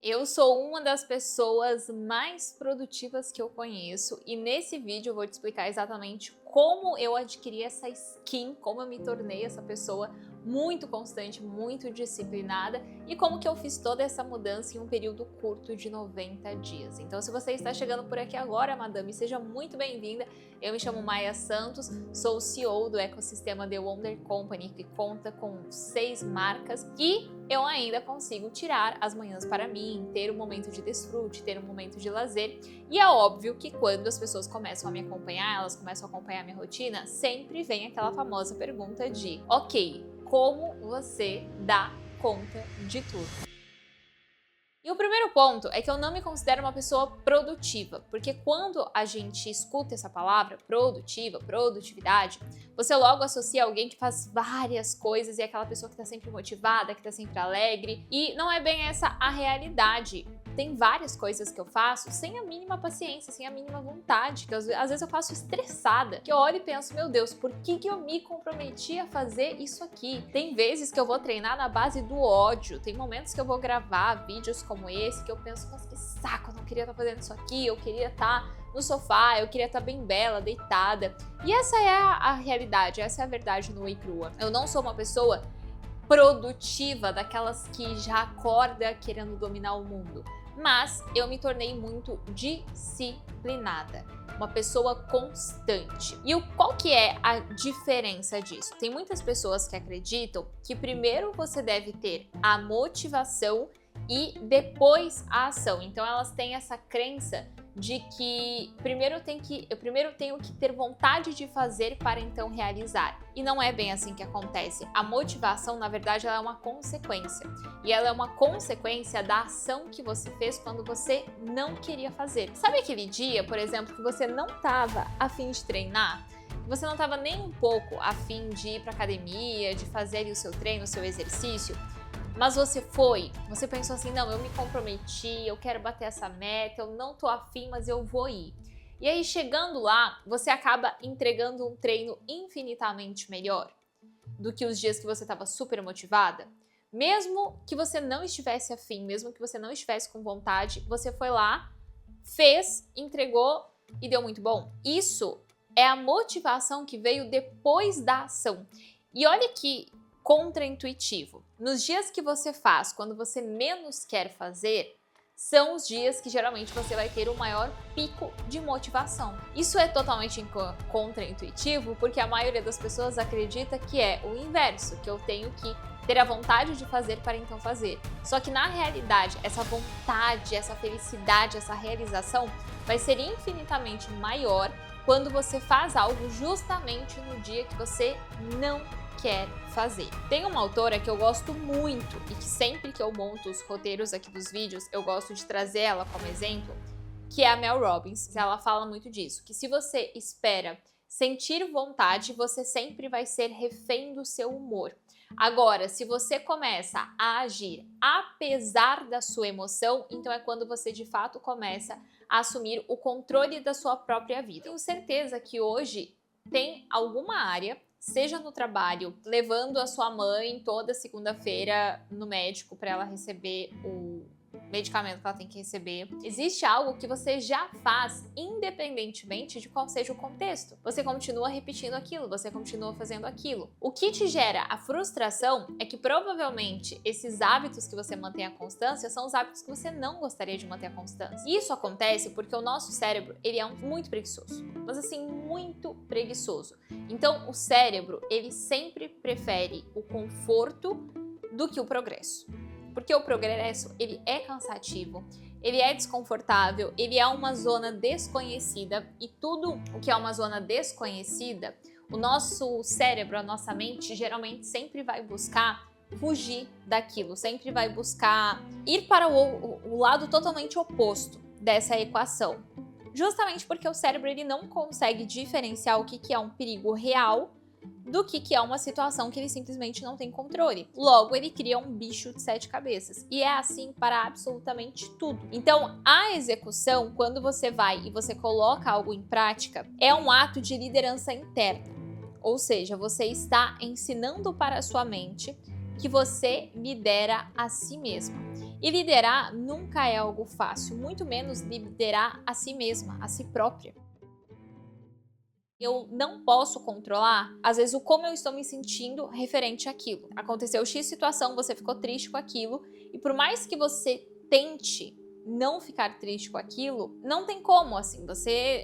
Eu sou uma das pessoas mais produtivas que eu conheço e nesse vídeo eu vou te explicar exatamente como eu adquiri essa skin, como eu me tornei essa pessoa muito constante, muito disciplinada e como que eu fiz toda essa mudança em um período curto de 90 dias. Então, se você está chegando por aqui agora, madame, seja muito bem-vinda. Eu me chamo Maia Santos, sou o CEO do ecossistema The Wonder Company, que conta com 6 marcas e eu ainda consigo tirar as manhãs para mim, ter um momento de desfrute, ter um momento de lazer. E é óbvio que quando as pessoas começam a me acompanhar, elas começam a acompanhar a minha rotina, sempre vem aquela famosa pergunta de: ok, como você dá conta de tudo? E o primeiro ponto é que eu não me considero uma pessoa produtiva, porque quando a gente escuta essa palavra, produtiva, produtividade, você logo associa alguém que faz várias coisas e é aquela pessoa que está sempre motivada, que está sempre alegre, e não é bem essa a realidade. Tem várias coisas que eu faço sem a mínima paciência, sem a mínima vontade, que às vezes eu faço estressada, que eu olho e penso, meu Deus, por que eu me comprometi a fazer isso aqui? Tem vezes que eu vou treinar na base do ódio, tem momentos que eu vou gravar vídeos como esse, que eu penso, mas que saco, eu não queria estar fazendo isso aqui, eu queria estar no sofá, eu queria estar bem bela, deitada. E essa é a realidade, essa é a verdade nua e crua. Eu não sou uma pessoa produtiva, daquelas que já acorda querendo dominar o mundo. Mas eu me tornei muito disciplinada, uma pessoa constante. E qual que é a diferença disso? Tem muitas pessoas que acreditam que primeiro você deve ter a motivação e depois a ação. Então elas têm essa crença de que eu primeiro tenho que ter vontade de fazer para então realizar. E não é bem assim que acontece. A motivação, na verdade, ela é uma consequência. E ela é uma consequência da ação que você fez quando você não queria fazer. Sabe aquele dia, por exemplo, que você não estava a fim de treinar? Você não estava nem um pouco a fim de ir para academia, de fazer ali o seu treino, o seu exercício? Mas você pensou assim, não, eu me comprometi, eu quero bater essa meta, eu não tô afim, mas eu vou ir. E aí, chegando lá, você acaba entregando um treino infinitamente melhor do que os dias que você estava super motivada. Mesmo que você não estivesse afim, mesmo que você não estivesse com vontade, você foi lá, fez, entregou e deu muito bom. Isso é a motivação que veio depois da ação. E olha que contraintuitivo. Nos dias que você faz, quando você menos quer fazer, são os dias que geralmente você vai ter o maior pico de motivação. Isso é totalmente contraintuitivo porque a maioria das pessoas acredita que é o inverso, que eu tenho que ter a vontade de fazer para então fazer. Só que na realidade, essa vontade, essa felicidade, essa realização vai ser infinitamente maior quando você faz algo justamente no dia que você não quer fazer. Tem uma autora que eu gosto muito e que sempre que eu monto os roteiros aqui dos vídeos, eu gosto de trazer ela como exemplo, que é a Mel Robbins. Ela fala muito disso, que se você espera sentir vontade, você sempre vai ser refém do seu humor. Agora, se você começa a agir apesar da sua emoção, então é quando você de fato começa a assumir o controle da sua própria vida. Tenho certeza que hoje tem alguma área, seja no trabalho, levando a sua mãe toda segunda-feira no médico para ela receber o medicamento que ela tem que receber. Existe algo que você já faz independentemente de qual seja o contexto. Você continua repetindo aquilo, você continua fazendo aquilo. O que te gera a frustração é que provavelmente esses hábitos que você mantém a constância são os hábitos que você não gostaria de manter a constância. Isso acontece porque o nosso cérebro, ele é muito preguiçoso. Mas assim, muito preguiçoso. Então, o cérebro, ele sempre prefere o conforto do que o progresso. Porque o progresso, ele é cansativo, ele é desconfortável, ele é uma zona desconhecida e tudo o que é uma zona desconhecida, o nosso cérebro, a nossa mente, geralmente sempre vai buscar fugir daquilo, sempre vai buscar ir para o lado totalmente oposto dessa equação. Justamente porque o cérebro ele não consegue diferenciar o que é um perigo real do que é uma situação que ele simplesmente não tem controle. Logo, ele cria um bicho de 7 cabeças. E é assim para absolutamente tudo. Então, a execução, quando você vai e você coloca algo em prática, é um ato de liderança interna. Ou seja, você está ensinando para a sua mente que você lidera a si mesmo. E liderar nunca é algo fácil, muito menos liderar a si mesma, a si própria. Eu não posso controlar, às vezes, o como eu estou me sentindo referente àquilo. Aconteceu X situação, você ficou triste com aquilo, e por mais que você tente não ficar triste com aquilo, não tem como, assim,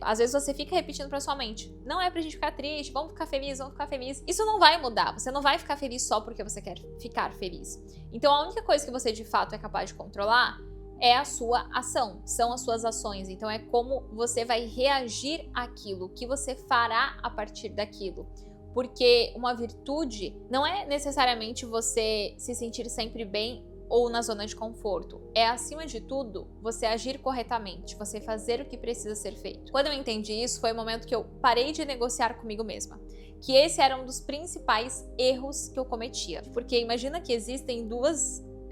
às vezes você fica repetindo pra sua mente, não é pra gente ficar triste, vamos ficar feliz, vamos ficar feliz. Isso não vai mudar, você não vai ficar feliz só porque você quer ficar feliz. Então a única coisa que você de fato é capaz de controlar é a sua ação, são as suas ações. Então é como você vai reagir àquilo, o que você fará a partir daquilo. Porque uma virtude não é necessariamente você se sentir sempre bem ou na zona de conforto. É, acima de tudo, você agir corretamente, você fazer o que precisa ser feito. Quando eu entendi isso, foi o momento que eu parei de negociar comigo mesma. Que esse era um dos principais erros que eu cometia. Porque imagina que existem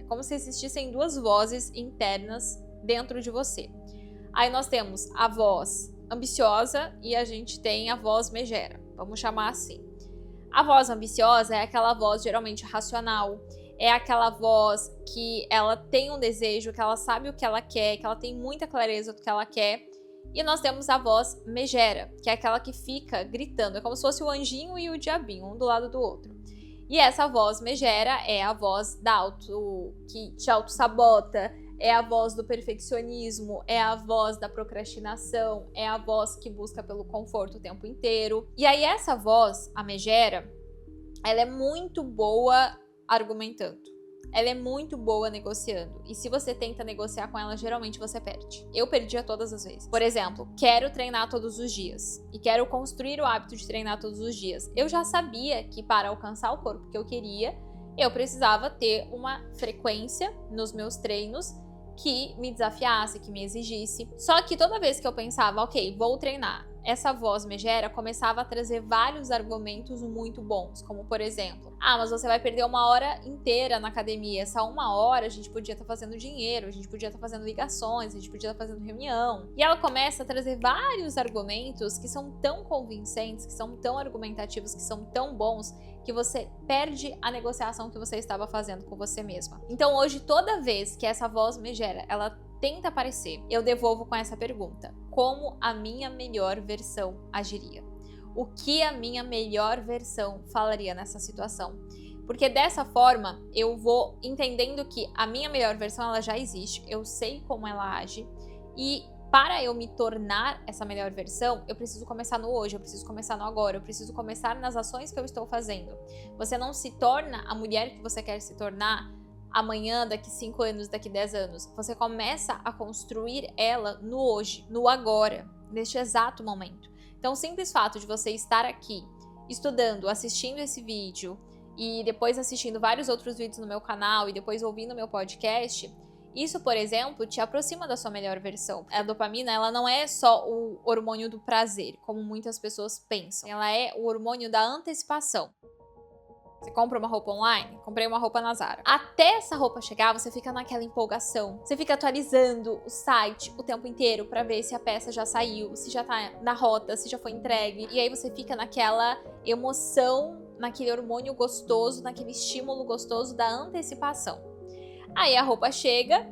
como se existissem duas vozes internas dentro de você. Aí nós temos a voz ambiciosa e a gente tem a voz megera, vamos chamar assim. A voz ambiciosa é aquela voz geralmente racional, é aquela voz que ela tem um desejo, que ela sabe o que ela quer, que ela tem muita clareza do que ela quer. E nós temos a voz megera, que é aquela que fica gritando, é como se fosse o anjinho e o diabinho, um do lado do outro. E essa voz megera é a voz que te auto-sabota, é a voz do perfeccionismo, é a voz da procrastinação, é a voz que busca pelo conforto o tempo inteiro. E aí essa voz, a megera, ela é muito boa argumentando. Ela é muito boa negociando. E se você tenta negociar com ela, geralmente você perde. Eu perdia todas as vezes. Por exemplo, quero treinar todos os dias. E quero construir o hábito de treinar todos os dias. Eu já sabia que para alcançar o corpo que eu queria, eu precisava ter uma frequência nos meus treinos que me desafiasse, que me exigisse. Só que toda vez que eu pensava, ok, vou treinar, essa voz megera começava a trazer vários argumentos muito bons, como por exemplo, mas você vai perder 1 hora inteira na academia, essa 1 hora a gente podia estar fazendo dinheiro, a gente podia estar fazendo ligações, a gente podia estar fazendo reunião. E ela começa a trazer vários argumentos que são tão convincentes, que são tão argumentativos, que são tão bons, que você perde a negociação que você estava fazendo com você mesma. Então hoje, toda vez que essa voz megera, ela tenta aparecer, eu devolvo com essa pergunta: como a minha melhor versão agiria? O que a minha melhor versão falaria nessa situação? Porque dessa forma eu vou entendendo que a minha melhor versão ela já existe, eu sei como ela age, e para eu me tornar essa melhor versão, eu preciso começar no hoje, eu preciso começar no agora, eu preciso começar nas ações que eu estou fazendo. Você não se torna a mulher que você quer se tornar amanhã, daqui 5 anos, daqui 10 anos. Você começa a construir ela no hoje, no agora, neste exato momento. Então, o simples fato de você estar aqui, estudando, assistindo esse vídeo, e depois assistindo vários outros vídeos no meu canal, e depois ouvindo meu podcast, isso, por exemplo, te aproxima da sua melhor versão. A dopamina, ela não é só o hormônio do prazer, como muitas pessoas pensam. Ela é o hormônio da antecipação. Você compra uma roupa online? Comprei uma roupa na Zara. Até essa roupa chegar, você fica naquela empolgação. Você fica atualizando o site o tempo inteiro pra ver se a peça já saiu, se já tá na rota, se já foi entregue. E aí você fica naquela emoção, naquele hormônio gostoso, naquele estímulo gostoso da antecipação. Aí a roupa chega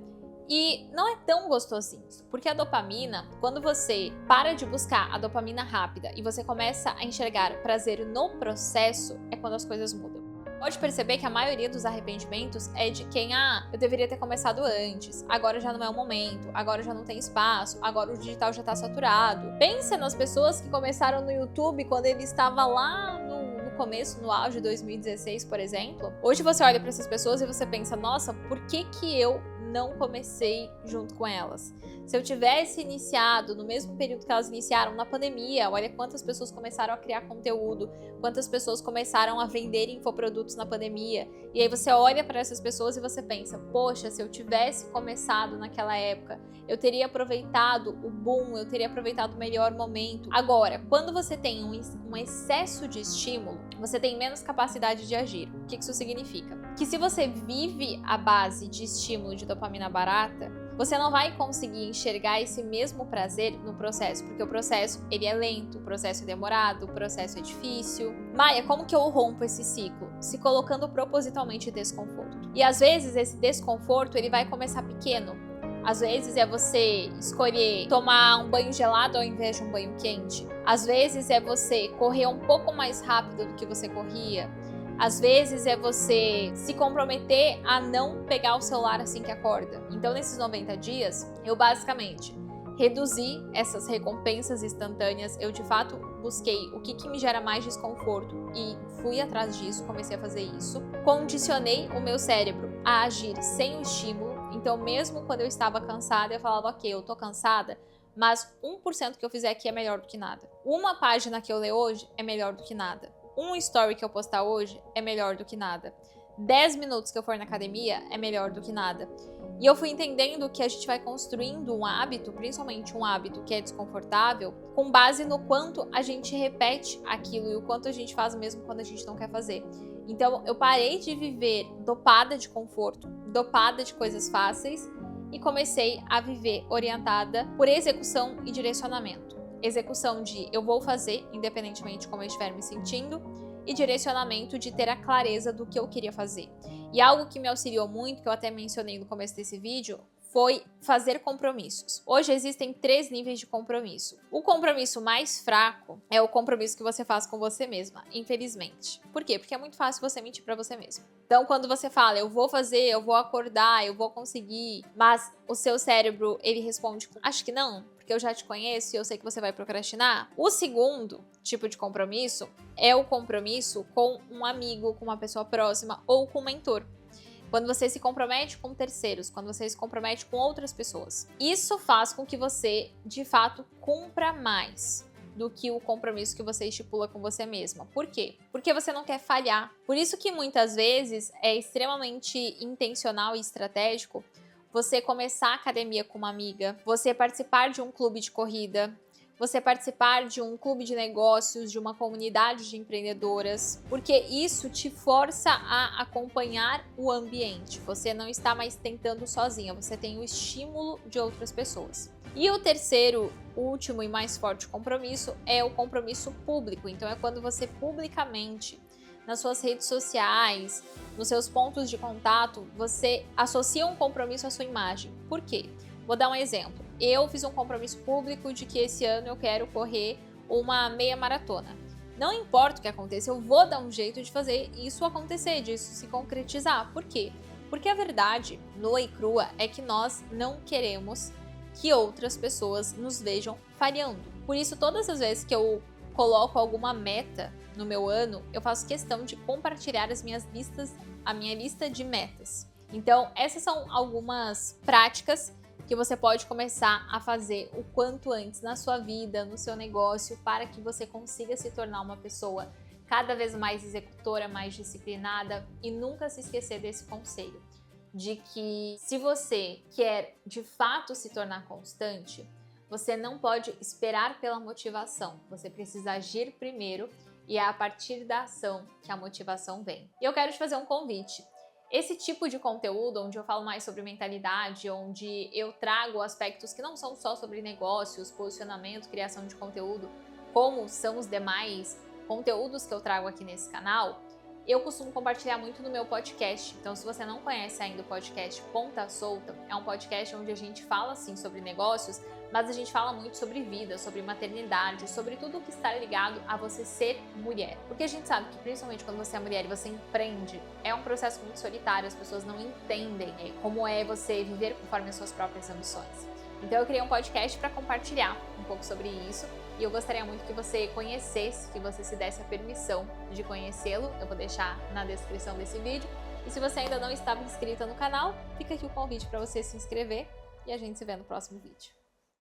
e não é tão gostosinho, porque a dopamina, quando você para de buscar a dopamina rápida e você começa a enxergar prazer no processo, é quando as coisas mudam. Pode perceber que a maioria dos arrependimentos é de quem, eu deveria ter começado antes, agora já não é o momento, agora já não tem espaço, agora o digital já tá saturado. Pensa nas pessoas que começaram no YouTube quando ele estava lá no começo, no auge de 2016, por exemplo. Hoje você olha para essas pessoas e você pensa, nossa, por que eu não comecei junto com elas? Se eu tivesse iniciado no mesmo período que elas iniciaram, na pandemia, olha quantas pessoas começaram a criar conteúdo, quantas pessoas começaram a vender infoprodutos na pandemia. E aí você olha para essas pessoas e você pensa, poxa, se eu tivesse começado naquela época, eu teria aproveitado o boom, eu teria aproveitado o melhor momento. Agora, quando você tem um excesso de estímulo, você tem menos capacidade de agir. O que isso significa? Que se você vive à base de estímulo de dopamina barata, você não vai conseguir enxergar esse mesmo prazer no processo, porque o processo ele é lento, o processo é demorado, o processo é difícil. Maia, como que eu rompo esse ciclo? se colocando propositalmente em desconforto. E às vezes esse desconforto ele vai começar pequeno. Às vezes é você escolher tomar um banho gelado ao invés de um banho quente. Às vezes é você correr um pouco mais rápido do que você corria. Às vezes é você se comprometer a não pegar o celular assim que acorda. Então, nesses 90 dias, eu basicamente reduzi essas recompensas instantâneas. Eu, de fato, busquei o que me gera mais desconforto e fui atrás disso, comecei a fazer isso. Condicionei o meu cérebro a agir sem o estímulo. Então, mesmo quando eu estava cansada, eu falava, ok, eu tô cansada, mas 1% que eu fizer aqui é melhor do que nada. Uma página que eu ler hoje é melhor do que nada. Um story que eu postar hoje é melhor do que nada. 10 minutos que eu for na academia é melhor do que nada. E eu fui entendendo que a gente vai construindo um hábito, principalmente um hábito que é desconfortável, com base no quanto a gente repete aquilo e o quanto a gente faz mesmo quando a gente não quer fazer. Então eu parei de viver dopada de conforto, dopada de coisas fáceis e comecei a viver orientada por execução e direcionamento. Execução de eu vou fazer, independentemente de como eu estiver me sentindo, e direcionamento de ter a clareza do que eu queria fazer. E algo que me auxiliou muito, que eu até mencionei no começo desse vídeo, foi fazer compromissos. Hoje existem 3 níveis de compromisso. O compromisso mais fraco é o compromisso que você faz com você mesma, infelizmente. Por quê? Porque é muito fácil você mentir pra você mesma. Então, quando você fala, eu vou fazer, eu vou acordar, eu vou conseguir, mas o seu cérebro, ele responde com, acho que não, porque eu já te conheço e eu sei que você vai procrastinar. O segundo tipo de compromisso é o compromisso com um amigo, com uma pessoa próxima ou com um mentor. Quando você se compromete com terceiros, quando você se compromete com outras pessoas. Isso faz com que você, de fato, cumpra mais do que o compromisso que você estipula com você mesma. Por quê? Porque você não quer falhar. Por isso que muitas vezes é extremamente intencional e estratégico você começar a academia com uma amiga, você participar de um clube de corrida, você participar de um clube de negócios, de uma comunidade de empreendedoras, porque isso te força a acompanhar o ambiente. Você não está mais tentando sozinha, você tem o estímulo de outras pessoas. E o terceiro, último e mais forte compromisso é o compromisso público. Então é quando você publicamente, nas suas redes sociais, nos seus pontos de contato, você associa um compromisso à sua imagem. Por quê? Vou dar um exemplo. Eu fiz um compromisso público de que esse ano eu quero correr uma meia maratona. Não importa o que aconteça, eu vou dar um jeito de fazer isso acontecer, disso se concretizar. Por quê? Porque a verdade, nua e crua, é que nós não queremos que outras pessoas nos vejam falhando. Por isso, todas as vezes que eu coloco alguma meta no meu ano, eu faço questão de compartilhar a minha lista de metas. Então, essas são algumas práticas que você pode começar a fazer o quanto antes na sua vida, no seu negócio, para que você consiga se tornar uma pessoa cada vez mais executora, mais disciplinada e nunca se esquecer desse conselho, de que se você quer de fato se tornar constante, você não pode esperar pela motivação, você precisa agir primeiro e é a partir da ação que a motivação vem. E eu quero te fazer um convite. Esse tipo de conteúdo, onde eu falo mais sobre mentalidade, onde eu trago aspectos que não são só sobre negócios, posicionamento, criação de conteúdo, como são os demais conteúdos que eu trago aqui nesse canal, eu costumo compartilhar muito no meu podcast. Então, se você não conhece ainda o podcast Ponta Solta, é um podcast onde a gente fala, sim, sobre negócios, mas a gente fala muito sobre vida, sobre maternidade, sobre tudo o que está ligado a você ser mulher. Porque a gente sabe que, principalmente quando você é mulher e você empreende, é um processo muito solitário, as pessoas não entendem como é você viver conforme as suas próprias ambições. Então eu criei um podcast para compartilhar um pouco sobre isso e eu gostaria muito que você conhecesse, que você se desse a permissão de conhecê-lo. Eu vou deixar na descrição desse vídeo. E se você ainda não estava inscrita no canal, fica aqui o convite para você se inscrever e a gente se vê no próximo vídeo.